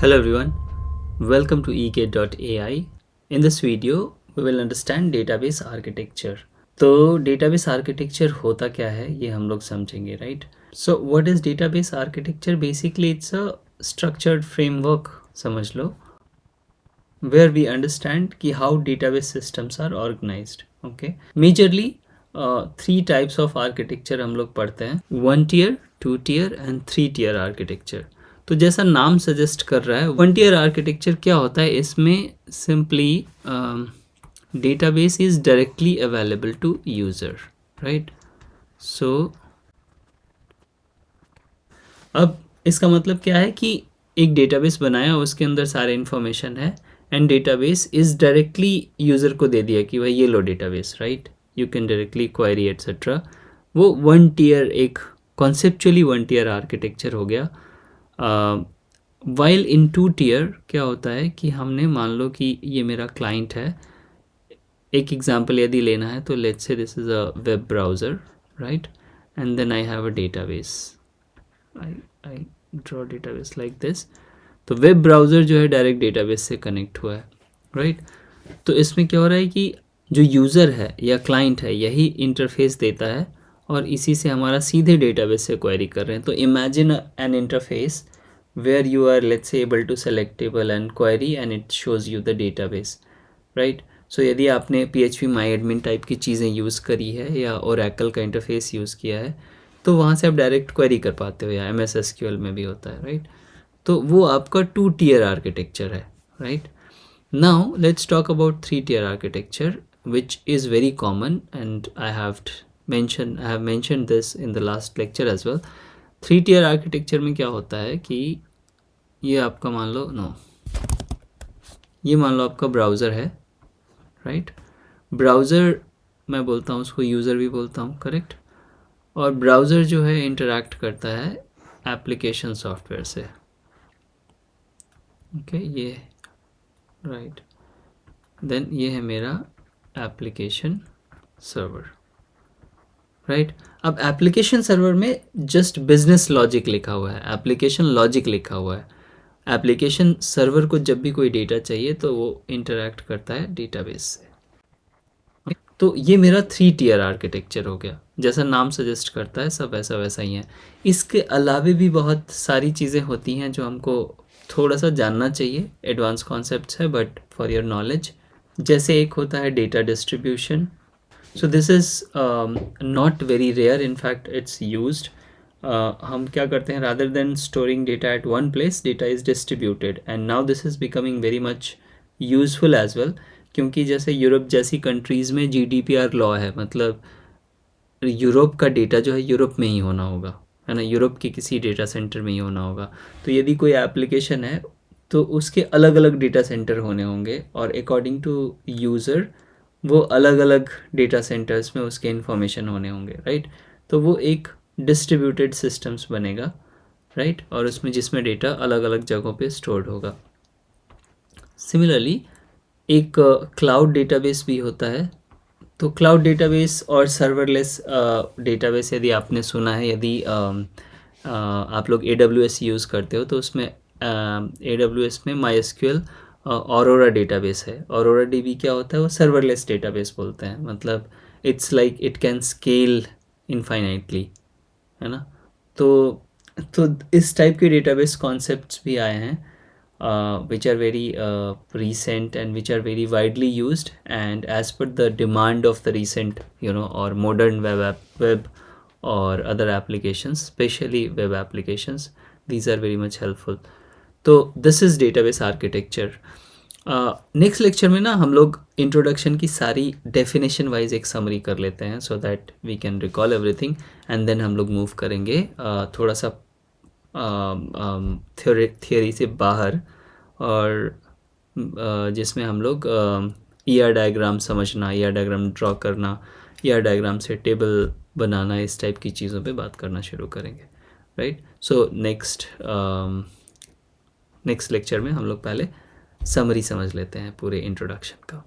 Hello everyone, welcome to egate.ai. In this video, we will understand database architecture. तो database architecture होता क्या है ये हम लोग समझेंगे, right? So what is database architecture? Basically it's a structured framework, समझ लो, where we understand कि how database systems are organized. Okay, majorly three types of architecture हम लोग पढ़ते हैं, 1 tier, 2 tier and 3 tier architecture. तो जैसा नाम सजेस्ट कर रहा है, 1 tier architecture क्या होता है, इसमें simply database is directly available to user, right? So अब इसका मतलब क्या है कि एक डेटाबेस बनाया, उसके अंदर सारे इन्फॉर्मेशन है and database is directly user को दे दिया कि भाई ये लो database, right? You can directly query etcetera. वो 1 tier, एक कॉन्सेप्चुअली 1 tier आर्किटेक्चर हो गया. वाइल इन 2 tier क्या होता है कि हमने मान लो कि ये मेरा क्लाइंट है. एक एग्जांपल यदि लेना है तो let's say this is a web browser, right? And then I have a database. I draw database like this. तो वेब ब्राउज़र जो है डायरेक्ट डेटाबेस से कनेक्ट हुआ है, राइट? तो इसमें क्या हो रहा है कि जो यूज़र है या क्लाइंट है यही इंटरफेस देता है और इसी से हमारा सीधे डेटाबेस से क्वेरी कर रहे हैं. तो imagine an interface where you are, let's say, able to select table and query and it shows you the database, right? So यदि आपने PHP MyAdmin टाइप की चीज़ें यूज़ करी है या Oracle का इंटरफेस यूज़ किया है तो वहाँ से आप डायरेक्ट क्वेरी कर पाते हो, या MS SQL में भी होता है, राइट? तो वो आपका 2 tier आर्किटेक्चर है, right? Now let's talk about 3 tier architecture which is very common and I have mentioned this in the last lecture as well. 3 tier architecture में क्या होता है कि ये आपका मान लो ये मान लो आपका ब्राउज़र है, राइट? ब्राउज़र मैं बोलता हूँ उसको, यूज़र भी बोलता हूँ, करेक्ट? और ब्राउज़र जो है इंटरैक्ट करता है एप्लीकेशन सॉफ्टवेयर से. ओके, ये राइट. देन ये है मेरा एप्लीकेशन सर्वर, राइट? अब एप्लीकेशन सर्वर में जस्ट बिजनेस लॉजिक लिखा हुआ है, एप्लीकेशन लॉजिक लिखा हुआ है. एप्लीकेशन सर्वर को जब भी कोई डेटा चाहिए तो वो इंटरैक्ट करता है डेटाबेस से. तो ये मेरा 3 tier आर्किटेक्चर हो गया. जैसा नाम सजेस्ट करता है सब ऐसा वैसा ही है. इसके अलावे भी बहुत सारी चीज़ें होती हैं जो हमको थोड़ा सा जानना चाहिए. एडवांस कॉन्सेप्ट्स है बट फॉर योर नॉलेज. जैसे एक होता है data distribution. So this is not very rare, in fact it's used. हम क्या करते हैं, rather than storing data at one place, data is distributed and now this is becoming very much useful as well. क्योंकि जैसे Europe जैसी countries में GDPR law है, मतलब यूरोप का डेटा जो है यूरोप में ही होना होगा, है ना? यूरोप के किसी डेटा सेंटर में ही होना होगा. तो यदि कोई एप्लीकेशन है तो उसके अलग अलग डेटा सेंटर होने होंगे और अकॉर्डिंग टू यूज़र वो अलग अलग डेटा सेंटर्स में उसके इन्फॉर्मेशन होने होंगे, राइट? तो वो एक डिस्ट्रीब्यूटेड सिस्टम्स बनेगा, राइट? और उसमें जिसमें डेटा अलग अलग जगहों पे स्टोर्ड होगा. सिमिलरली एक क्लाउड डेटाबेस भी होता है. तो क्लाउड डेटाबेस और सर्वरलेस डेटाबेस यदि आपने सुना है, यदि आप लोग AWS यूज़ करते हो तो उसमें AWS में MySQL ऑरोरा डेटाबेस है. ऑरोरा DB क्या होता है, वो सर्वरलेस डेटाबेस बोलते हैं. मतलब it's like it can scale infinitely, है ना? तो इस टाइप के डेटाबेस कॉन्सेप्ट्स भी आए हैं which are very recent and which are very widely used and as per the demand of the recent or modern web or other applications, especially web applications, these are very much helpful. तो this is database architecture. Next lecture में ना हम लोग introduction की सारी definition wise एक summary कर लेते हैं so that we can recall everything and then हम लोग मूव करेंगे थोड़ा सा थियोरी से बाहर, और जिसमें हम लोग ER डायग्राम समझना, ER डायग्राम ड्रॉ करना, ER डायग्राम से टेबल बनाना, इस टाइप की चीज़ों पे बात करना शुरू करेंगे, राइट? सो नेक्स्ट लेक्चर में हम लोग पहले समरी समझ लेते हैं पूरे इंट्रोडक्शन का.